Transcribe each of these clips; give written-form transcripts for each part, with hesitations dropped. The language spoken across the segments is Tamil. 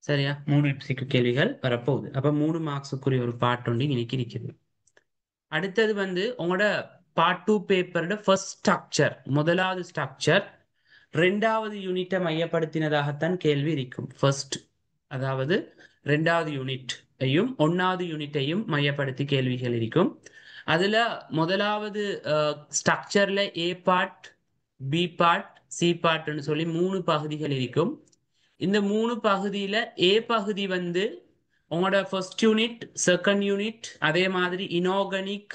சரியா? 3 MCQ கேள்விகள் வரப்போகுது. அப்ப 3 மார்க்ஸுக்குரிய ஒரு பார்ட் ஒன்று இன்னைக்கு இருக்குது. அடுத்தது வந்து உங்களோட பார்ட் 2 பேப்பரோட ஃபர்ஸ்ட் ஸ்ட்ரக்சர், முதலாவது ஸ்ட்ரக்சர் 2வது யூனிட்டை மையப்படுத்தினதாகத்தான் கேள்வி இருக்கும். ஃபர்ஸ்ட், அதாவது 2வது யூனிட்டையும் 1வது யூனிட்டையும் மையப்படுத்தி கேள்விகள் இருக்கும். அதுல முதலாவது ஸ்ட்ரக்சர்ல ஏ பார்ட், பி பார்ட், சி பார்ட்னு சொல்லி 3 பகுதிகள் இருக்கும். இந்த 3 பகுதியில ஏ பகுதி வந்து உங்களோட ஃபர்ஸ்ட் யூனிட், செகண்ட் யூனிட், அதே மாதிரி இனோர்கானிக்,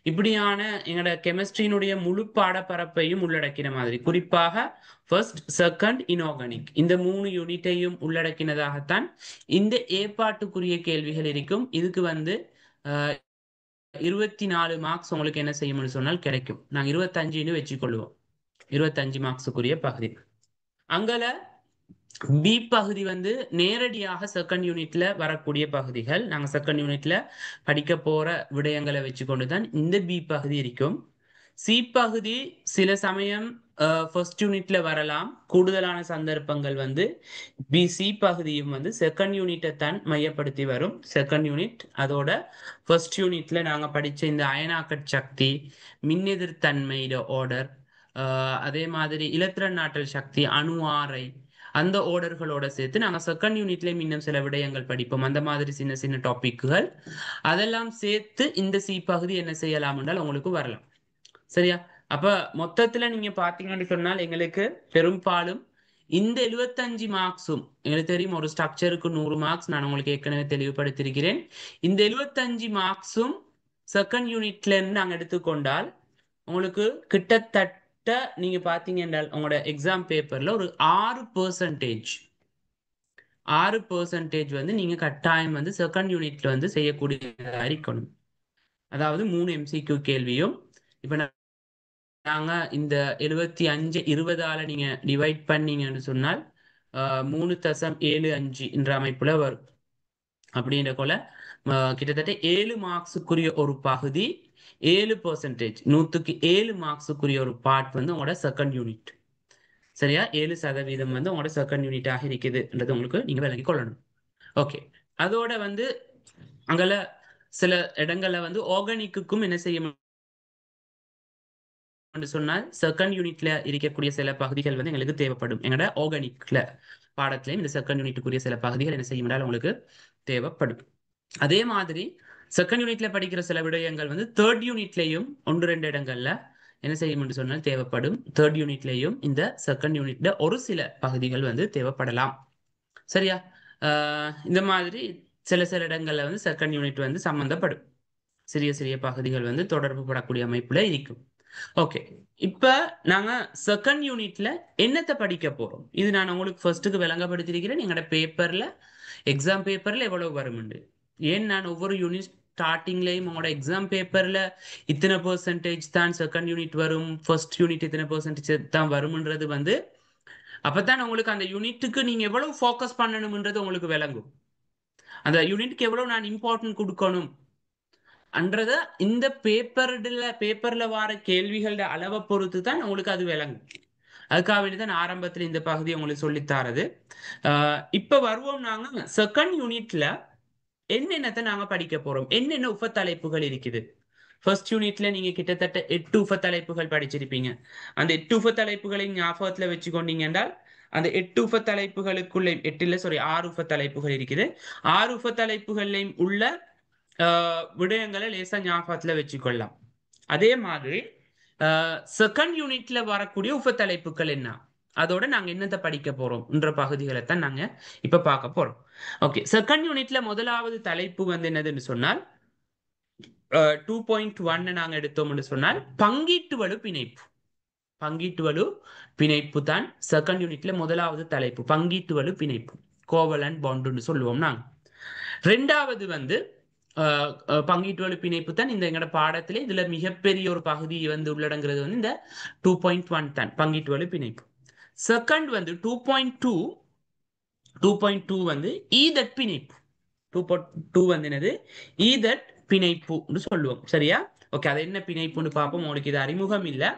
இப்படியான எங்களோட கெமிஸ்ட்ரியினுடைய முழு பாடப்பரப்பையும் உள்ளடக்கின மாதிரி, குறிப்பாக ஃபர்ஸ்ட், செகண்ட், இனோர்கானிக் இந்த 3 யூனிட்டையும் உள்ளடக்கினதாகத்தான் இந்த ஏ பாட்டுக்குரிய கேள்விகள் இருக்கும். இதுக்கு வந்து 24 மார்க்ஸ் உங்களுக்கு என்ன செய்யும்னு சொன்னால் கிடைக்கும். நாங்கள் 25 வச்சுக்கொள்வோம். 25 மார்க்ஸுக்குரிய பகுதி. அங்கல பி பகுதி வந்து நேரடியாக செகண்ட் யூனிட்ல வரக்கூடிய பகுதிகள். நாங்க செகண்ட் யூனிட்ல படிக்க போற விடயங்களை வச்சுக்கொண்டு தான் இந்த பி பகுதி இருக்கும். சி பகுதி சில சமயம் ஃபர்ஸ்ட் யூனிட்ல வரலாம். கூடுதலான சந்தர்ப்பங்கள் வந்து சி பகுதியும் வந்து செகண்ட் யூனிட்டை தான் மையப்படுத்தி வரும். செகண்ட் யூனிட் அதோட ஃபர்ஸ்ட் யூனிட்ல நாங்க படிச்ச இந்த அயனாக்கட் சக்தி, மின்னெதிர்த்தன்மையிட ஆர்டர், அதே மாதிரி இலத்திரன் ஆற்றல் சக்தி, அணு ஆரை, அந்த ஓர்டர்களோட சேர்த்து நாங்கள் செகண்ட் யூனிட்லேயும் இன்னும் சில விடயங்கள் படிப்போம். அந்த மாதிரி சின்ன சின்ன டாபிக்குகள் அதெல்லாம் சேர்த்து இந்த சி பகுதி என்ன செய்யலாம் என்றால் உங்களுக்கு வரலாம். சரியா? அப்ப மொத்தத்துல நீங்க பாத்தீங்கன்னு சொன்னால் எங்களுக்கு பெரும்பாலும் இந்த 75 மார்க்ஸும், எங்களுக்கு தெரியும் ஒரு ஸ்ட்ரக்சருக்கு 100 மார்க்ஸ், நான் உங்களுக்கு ஏற்கனவே தெளிவுபடுத்தியிருக்கிறேன். இந்த 75 மார்க்ஸும் செகண்ட் யூனிட்ல இருந்து நாங்கள் எடுத்துக்கொண்டால் உங்களுக்கு கிட்டத்தட்ட நீங்க பாத்தீங்க என்றால் உங்களோட எக்ஸாம் பேப்பர்ல ஒரு 6% வந்து நீங்க கட்டாயம் வந்து செகண்ட் யூனிட்ல வந்து செய்யக்கூடியதா இருக்கணும். அதாவது 3 MCQ கேள்வியும் இப்ப நாங்க இந்த 75 20ஆல நீங்க டிவைட் பண்ணீங்கன்னு சொன்னால் 3.75 என்ற அமைப்புல வரும். அப்படின்ற போல கிட்டத்தட்ட 7 மார்க்ஸுக்குரிய ஒரு பகுதி, 7%, 100க்கு 7 மார்க்ஸுக்குரிய ஒரு பார்ட் வந்து உங்களோட செகண்ட் யூனிட். சரியா? 7% வந்து உங்களோட செகண்ட் யூனிட்டாக இருக்குதுன்றது உங்களுக்கு நீங்க விளங்கி கொள்ளணும். ஓகே, அதோட வந்து அங்கல சில இடங்கள்ல வந்து ஆர்கானிக்குக்கும் என்ன செய்ய சொன்னால் செகண்ட் யூனிட்ல இருக்கக்கூடிய சில பகுதிகள் வந்து எங்களுக்கு தேவைப்படும். எங்களோட ஆர்கானிக்ல பாடத்திலையும் இந்த செகண்ட் யூனிட்டுக்குரிய சில பகுதிகள் என்ன செய்யும் உங்களுக்கு தேவைப்படும். அதே மாதிரி செகண்ட் யூனிட்ல படிக்கிற சில விடயங்கள் வந்து தேர்ட் யூனிட்லையும் 1-2 இடங்கள்ல என்ன செய்யும் என்று சொன்னால் தேவைப்படும். தேர்ட் யூனிட்லையும் இந்த செகண்ட் யூனிட்ல ஒரு சில பகுதிகள் வந்து தேவைப்படலாம். சரியா? இந்த மாதிரி சில சில இடங்கள்ல வந்து செகண்ட் யூனிட் வந்து சம்பந்தப்படும். சிறிய சிறிய பகுதிகள் வந்து தொடர்பு படக்கூடிய அமைப்புல இருக்கும். ஓகே, இப்ப நாங்க செகண்ட் யூனிட்ல என்னத்தை படிக்க போறோம்? இது நான் உங்களுக்கு ஃபர்ஸ்ட்டுக்கு விளங்கப்படுத்திருக்கிறேன். எங்களோட பேப்பர்ல, எக்ஸாம் பேப்பர்ல எவ்வளவு வரும்னு. ஏன் நான் ஒவ்வொரு யூனிட் ஸ்டார்டிங்லயும் உங்களோட எக்ஸாம் பேப்பர்ல இத்தனை பெர்சன்டேஜ் தான் செகண்ட் யூனிட் வரும், ஃபர்ஸ்ட் யூனிட் இத்தனை பெர்சன்டேஜ் தான் வரும்ன்றது வந்து அப்பதான் உங்களுக்கு அந்த யூனிட்டுக்கு நீங்க எவ்வளவு ஃபோக்கஸ் பண்ணணும்ன்றது உங்களுக்கு விளங்கும். அந்த யூனிட்டுக்கு எவ்வளவு நான் இம்பார்ட்டன்ட் கொடுக்கணும் அன்றத இந்த பேப்பர்ல வர கேள்விகளோட அளவை பொறுத்து தான் உங்களுக்கு அது விளங்கும். அதுக்காக வேண்டிதான் ஆரம்பத்தில் இந்த பகுதி உங்களுக்கு சொல்லித்தாரது. இப்ப வருவோம் நாங்க செகண்ட் யூனிட்ல என்னென்னத்தை நாங்க படிக்க போறோம், என்னென்ன உபத்தலைப்புகள் இருக்குது. ஃபர்ஸ்ட் யூனிட்ல நீங்க கிட்டத்தட்ட 8 உபத்தலைப்புகள் படிச்சிருப்பீங்க. அந்த 8 உபத்தலைப்புகளை ஞாபகத்துல வச்சுக்கொண்டீங்க என்றால் அந்த 8 உபத்தலைப்புகளுக்குள்ள 8 இல்ல சாரி 6 உபத்தலைப்புகள் இருக்குது. 6 உபத்தலைப்புகள்லையும் உள்ள விடயங்களை லேசா ஞாபகத்துல வச்சுக்கொள்ளலாம். அதே மாதிரி செகண்ட் யூனிட்ல வரக்கூடிய உபத்தலைப்புகள் என்ன, அதோட நாங்க என்னத்தை படிக்க போறோம் என்ற பகுதிகளை தான் நாங்க இப்ப பார்க்க போறோம். ஓகே, செகண்ட் யூனிட்ல முதலாவது தலைப்பு வந்து என்னதுன்னு சொன்னால் 2.1 நாங்க எடுத்தோம்னு சொன்னால் பங்கீட்டு வலு பிணைப்பு. பங்கீட்டு வலு பிணைப்பு தான் செகண்ட் யூனிட்ல முதலாவது தலைப்பு. பங்கீட்டு வலு பிணைப்பு, கோவலன்ட் பாண்டுன்னு சொல்லுவோம் நாங்க. ரெண்டாவது வந்து பங்கீட்டு வலு பிணைப்பு தான் இந்த எங்களோட பாடத்திலே இதுல மிகப்பெரிய ஒரு பகுதி வந்து உள்ளடங்கிறது வந்து இந்த 2.1 தான் பங்கீட்டு வலு பிணைப்பு. செகண்ட் வந்து 2.2 வந்து ஈதட் பிணைப்பு. 2.2 வந்து என்னது? ஈதட் பிணைப்புன்னு சொல்லுவோம். சரியா? ஓகே, அது என்ன பிணைப்புன்னு பார்ப்போம். உங்களுக்கு இது அறிமுகம் இல்லை.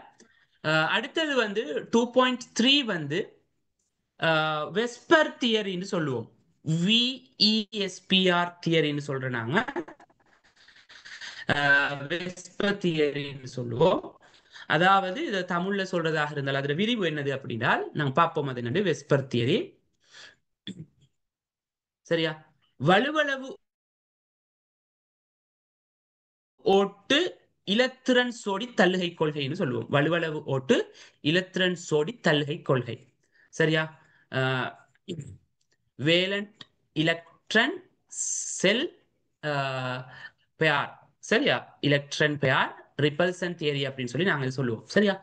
அடுத்தது வந்து 2.3 வந்து வெஸ்பர் தியரின்னு சொல்லுவோம். விஇஎஸ்பிஆர் தியரின்னு சொல்றோம் நாங்க. வெஸ்பர் தியரின்னு சொல்லுவோம். அதாவது இதை தமிழ்ல சொல்றதாக இருந்தால் அதுல விரிவு என்னது அப்படின்னா நாங்க பார்ப்போம். அது என்னது வெஸ்பர் தியரி. சரியா? வலுவளவு ஓட்டு இலத்திரன் சோடி தள்ளுகை கொள்கைன்னு சொல்லுவோம். வலுவளவு ஓட்டு இலத்திரன் சோடி தள்ளுகை கொள்கை. சரியா? வேலண்ட் எலக்ட்ரன் செல் பெயார். சரியா? எலக்ட்ரன் பெயார் ரிப்பல்சன் தியரி அப்படின்னு சொல்லி நாங்க சொல்லுவோம். சரியா?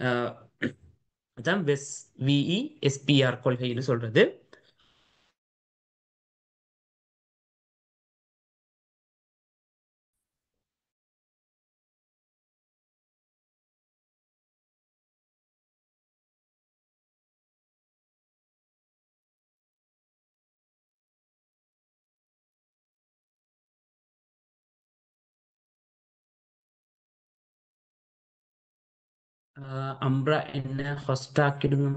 அஹ், அதான் விஇஎஸ்பிஆர் கொள்கைன்னு சொல்றது. அம்ரா என்ன ஹொஸ்ட் ஆக்கிடுங்க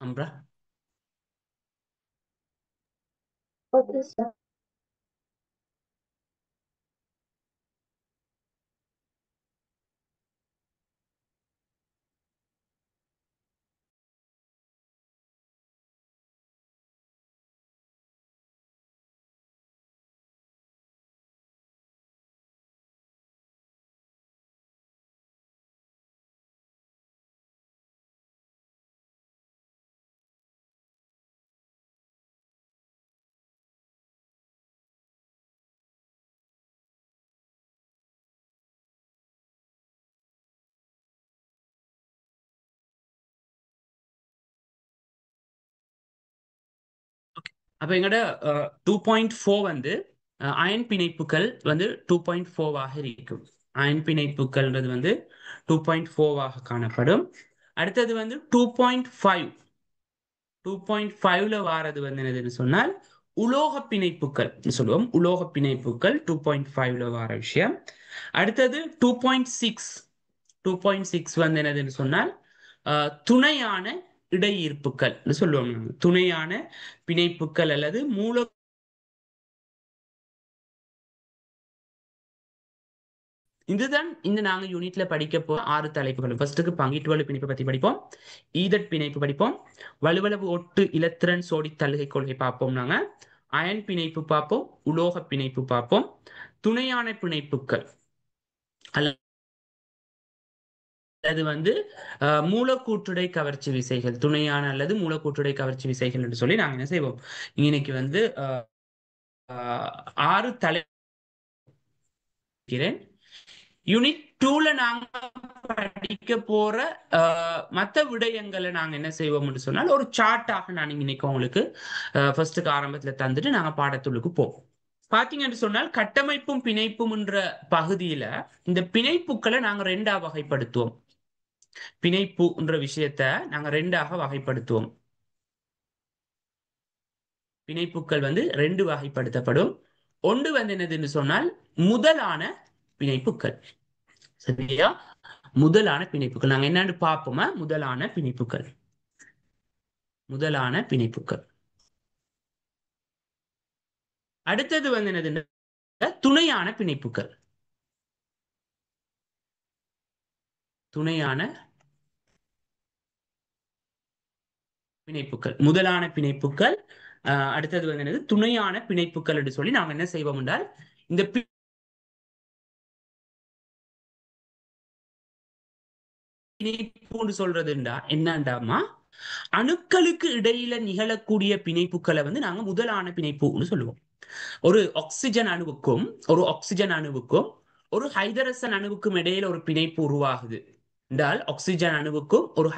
அம்ரா. Okay, sir. அப்ப எங்கட 2.4 வந்து அயன் பிணைப்புகள் வந்து 2.4 இருக்கும். அயன் பிணைப்புகள்ன்றது வந்து 2.4 காணப்படும். அடுத்தது வந்து 2.5ல வாரது வந்து என்னதுன்னு சொன்னால் உலோக பிணைப்புகள் சொல்லுவோம். உலோக பிணைப்புகள் 2.5ல வார விஷயம். அடுத்தது 2.6 வந்து என்னதுன்னு சொன்னால் துணையான இடையீர்ப்புகள் சொல்லுவோம். துணையான பிணைப்புகள் அல்லது இதுதான் இந்த நாங்க யூனிட்ல படிக்க போ 6 தலைப்புகள். ஃபர்ஸ்ட்டுக்கு பங்கீட்டுவலு பிணைப்பு பத்தி படிப்போம். ஈதட் பிணைப்பு படிப்போம். வலுவளவு ஒட்டு இலத்திரன் சோடி தள்ளுகை கொள்கை பார்ப்போம். நாங்க அயன் பிணைப்பு பார்ப்போம். உலோக பிணைப்பு பார்ப்போம். துணையான பிணைப்புகள் அல்லது வந்து மூலக்கூற்றுடை கவர்ச்சி விசைகள், துணையான அல்லது மூலக்கூற்றுடை கவர்ச்சி விசைகள் என்று சொல்லி நாங்க என்ன செய்வோம். இன்னைக்கு வந்து 6 தலை யூனிட் 2ல நாங்க படிக்க போற மற்ற விடயங்களை நாங்க என்ன செய்வோம்னு சொன்னால் ஒரு சார்ட்டாக நான் இன்னைக்கு உங்களுக்கு ஃபர்ஸ்ட்டுக்கு ஆரம்பத்துல தந்துட்டு நாங்க பாடத்துள்ளுக்கு போவோம். பாத்தீங்கன்னு சொன்னால் கட்டமைப்பும் பிணைப்பும் என்ற பகுதியில இந்த பிணைப்புகளை நாங்க ரெண்டா வகைப்படுத்துவோம். பிணைப்பு என்ற விஷயத்த நாங்க ரெண்டாக வகைப்படுத்துவோம். பிணைப்புகள் வந்து ரெண்டு வகைப்படுத்தப்படும். ஒன்று வந்து என்னதுன்னு சொன்னால் முதலான பிணைப்புகள். சரியா? முதலான பிணைப்புகள் நாங்க என்னன்னு பார்ப்போமா. முதலான பிணைப்புகள் முதலான பிணைப்புகள். அடுத்தது வந்து என்னது துணையான பிணைப்புகள். துணையான பிணைப்புகள் முதலான பிணைப்புகள். அடுத்தது வந்து என்னது துணையான பிணைப்புகள் என்று சொல்லி நாங்க என்ன செய்வோம் என்றால் இந்த பிணைப்பு சொல்றதுண்டா என்னண்டாமா அணுக்களுக்கு இடையில நிகழக்கூடிய பிணைப்புகளை வந்து நாங்க முதலான பிணைப்புன்னு சொல்லுவோம். ஒரு ஆக்சிஜன் அணுவுக்கும் ஒரு ஹைட்ரஜன் அணுவுக்கும் இடையில ஒரு பிணைப்பு உருவாகுது என்றால் ஆக்சிஜன் அணுவுக்கும் ஒரு